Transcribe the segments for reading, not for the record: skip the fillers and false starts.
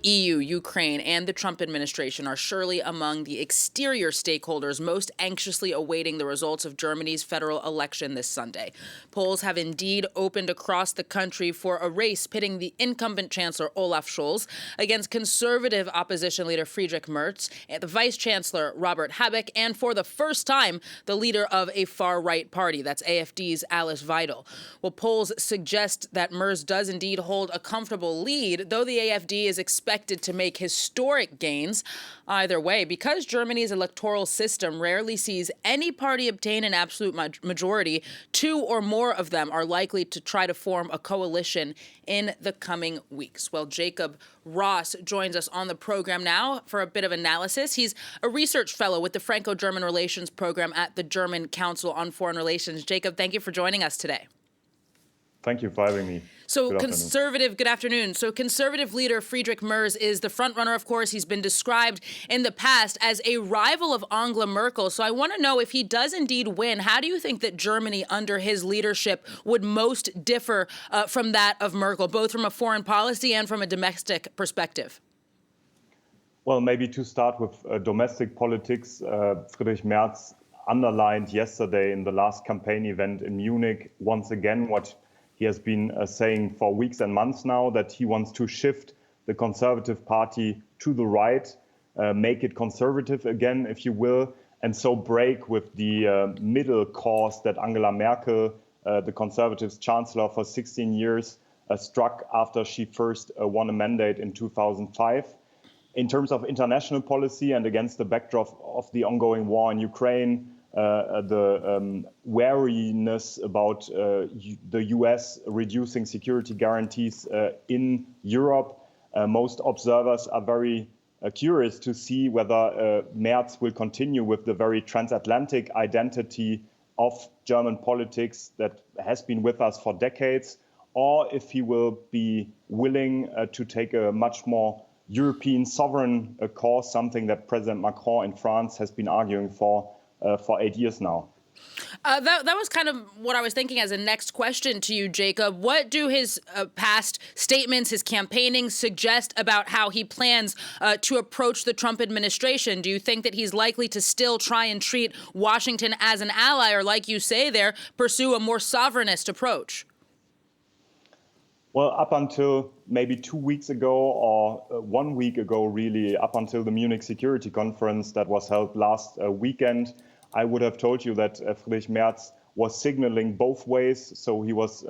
EU, Ukraine, and the Trump administration are surely among the exterior stakeholders most anxiously awaiting the results of Germany's federal election this Sunday. Polls have indeed opened across the country for a race pitting the incumbent Chancellor Olaf Scholz against conservative opposition leader Friedrich Merz and the Vice Chancellor Robert Habeck, and for the first time, the leader of a far-right party, that's AfD's Alice Weidel. Well, polls suggest that Merz does indeed hold a comfortable lead, though the AfD is expected to make historic gains. Either way, because Germany's electoral system rarely sees any party obtain an absolute majority, two or more of them are likely to try to form a coalition in the coming weeks. Well, Jacob Ross joins us on the program now for a bit of analysis. He's a research fellow with the Franco-German Relations Program at the German Council on Foreign Relations. Jacob, thank you for joining us today. Thank you for having me. Good afternoon. So conservative leader Friedrich Merz is the frontrunner, of course. He's been described in the past as a rival of Angela Merkel. So I want to know, if he does indeed win, how do you think that Germany under his leadership would most differ from that of Merkel, both from a foreign policy and from a domestic perspective? Well, maybe to start with domestic politics, Friedrich Merz underlined yesterday in the last campaign event in Munich once again what he has been saying for weeks and months now, that he wants to shift the Conservative Party to the right, make it conservative again, if you will, and so break with the middle course that Angela Merkel, the Conservatives' chancellor for 16 years, struck after she first won a mandate in 2005. In terms of international policy and against the backdrop of the ongoing war in Ukraine, the wariness about the US reducing security guarantees in Europe, most observers are very curious to see whether Merz will continue with the very transatlantic identity of German politics that has been with us for decades, or if he will be willing to take a much more European sovereign course, something that President Macron in France has been arguing for 8 years now. That was kind of what I was thinking as a next question to you, Jacob. What do his past statements, his campaigning, suggest about how he plans to approach the Trump administration? Do you think that he's likely to still try and treat Washington as an ally, or, like you say there, pursue a more sovereignist approach? Well, up until maybe 2 weeks ago, or 1 week ago, really, up until the Munich Security Conference that was held last weekend, I would have told you that Friedrich Merz was signaling both ways. So he was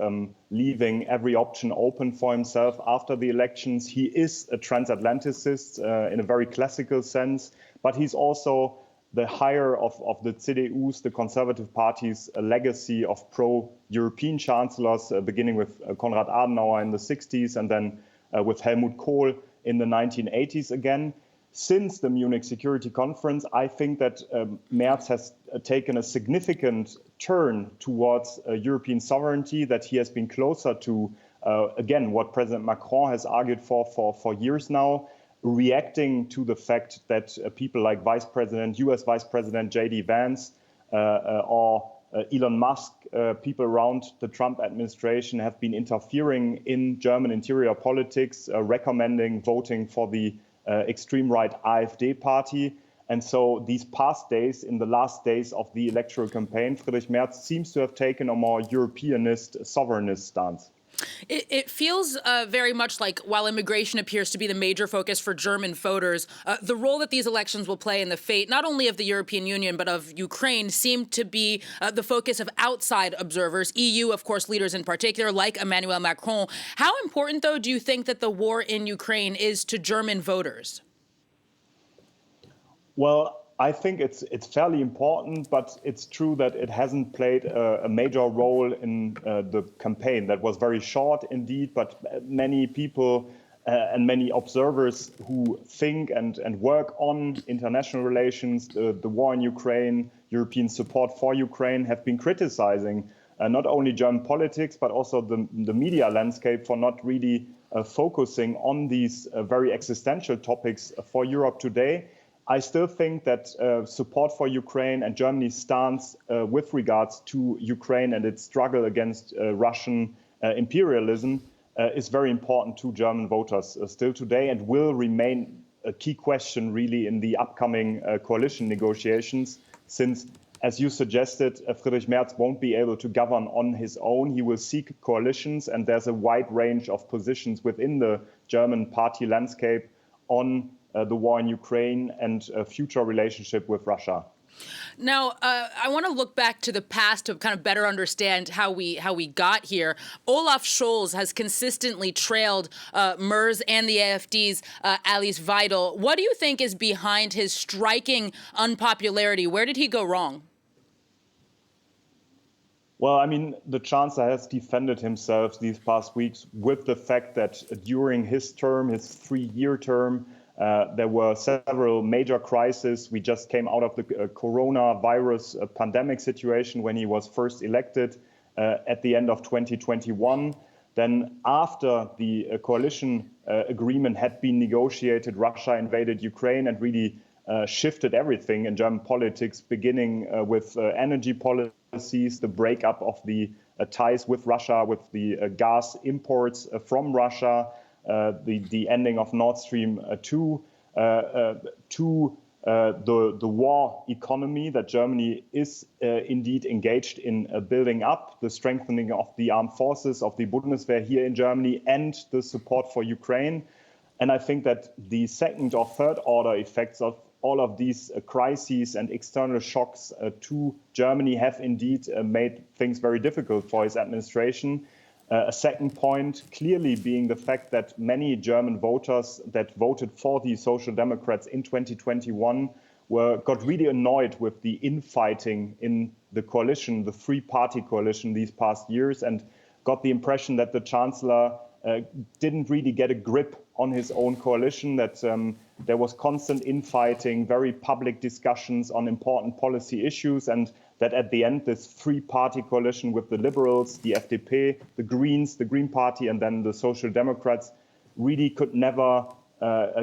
leaving every option open for himself after the elections. He is a transatlanticist in a very classical sense, but he's also the higher of the CDU's, the Conservative Party's legacy of pro-European chancellors, beginning with Konrad Adenauer in the 60s and then with Helmut Kohl in the 1980s again. Since the Munich Security Conference, I think that Merz has taken a significant turn towards European sovereignty, that he has been closer to, again, what President Macron has argued for years now, reacting to the fact that people like US Vice President J.D. Vance or Elon Musk, people around the Trump administration, have been interfering in German interior politics, recommending voting for the extreme right AfD party. And so these past days, in the last days of the electoral campaign, Friedrich Merz seems to have taken a more Europeanist, sovereignist stance. It feels very much like, while immigration appears to be the major focus for German voters, the role that these elections will play in the fate not only of the European Union but of Ukraine seem to be the focus of outside observers, EU, of course, leaders in particular, like Emmanuel Macron. How important, though, do you think that the war in Ukraine is to German voters? Well, I think it's fairly important, but it's true that it hasn't played a major role in the campaign. That was very short indeed, but many people and many observers who think and work on international relations, the war in Ukraine, European support for Ukraine, have been criticizing not only German politics, but also the media landscape for not really focusing on these very existential topics for Europe today. I still think that support for Ukraine and Germany's stance with regards to Ukraine and its struggle against Russian imperialism is very important to German voters still today, and will remain a key question really in the upcoming coalition negotiations, since, as you suggested, Friedrich Merz won't be able to govern on his own. He will seek coalitions, and there's a wide range of positions within the German party landscape on the war in Ukraine and a future relationship with Russia. Now, I want to look back to the past to kind of better understand how we got here. Olaf Scholz has consistently trailed Merz and the AfD's Alice Weidel. What do you think is behind his striking unpopularity? Where did he go wrong? Well, I mean, the chancellor has defended himself these past weeks with the fact that during his term, his 3-year term, there were several major crises. We just came out of the coronavirus pandemic situation when he was first elected at the end of 2021. Then after the coalition agreement had been negotiated, Russia invaded Ukraine and really shifted everything in German politics, beginning with energy policies, the breakup of the ties with Russia, with the gas imports from Russia, the ending of Nord Stream 2, to the war economy that Germany is indeed engaged in building up, the strengthening of the armed forces of the Bundeswehr here in Germany, and the support for Ukraine. And I think that the second or third order effects of all of these crises and external shocks to Germany have indeed made things very difficult for his administration. A second point clearly being the fact that many German voters that voted for the Social Democrats in 2021 got really annoyed with the infighting in the coalition, the three-party coalition these past years, and got the impression that the chancellor didn't really get a grip on his own coalition, that there was constant infighting, very public discussions on important policy issues, and that at the end, this three-party coalition with the Liberals, the FDP, the Greens, the Green Party, and then the Social Democrats really could never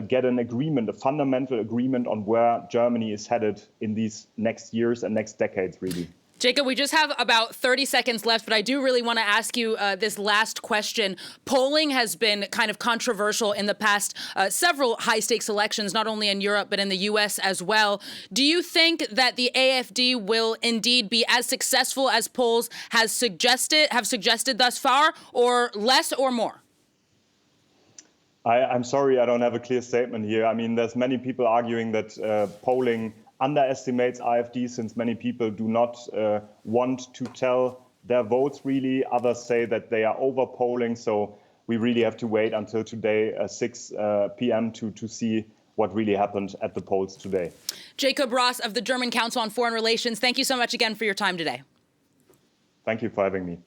get an agreement, a fundamental agreement on where Germany is headed in these next years and next decades, really. Jacob, we just have about 30 seconds left, but I do really want to ask you this last question. Polling has been kind of controversial in the past several high-stakes elections, not only in Europe, but in the U.S. as well. Do you think that the AfD will indeed be as successful as polls have suggested thus far, or less or more? I'm sorry, I don't have a clear statement here. I mean, there's many people arguing that polling underestimates AfD, since many people do not want to tell their votes, really. Others say that they are over-polling, so we really have to wait until today, 6 p.m., to see what really happened at the polls today. Jacob Ross of the German Council on Foreign Relations, thank you so much again for your time today. Thank you for having me.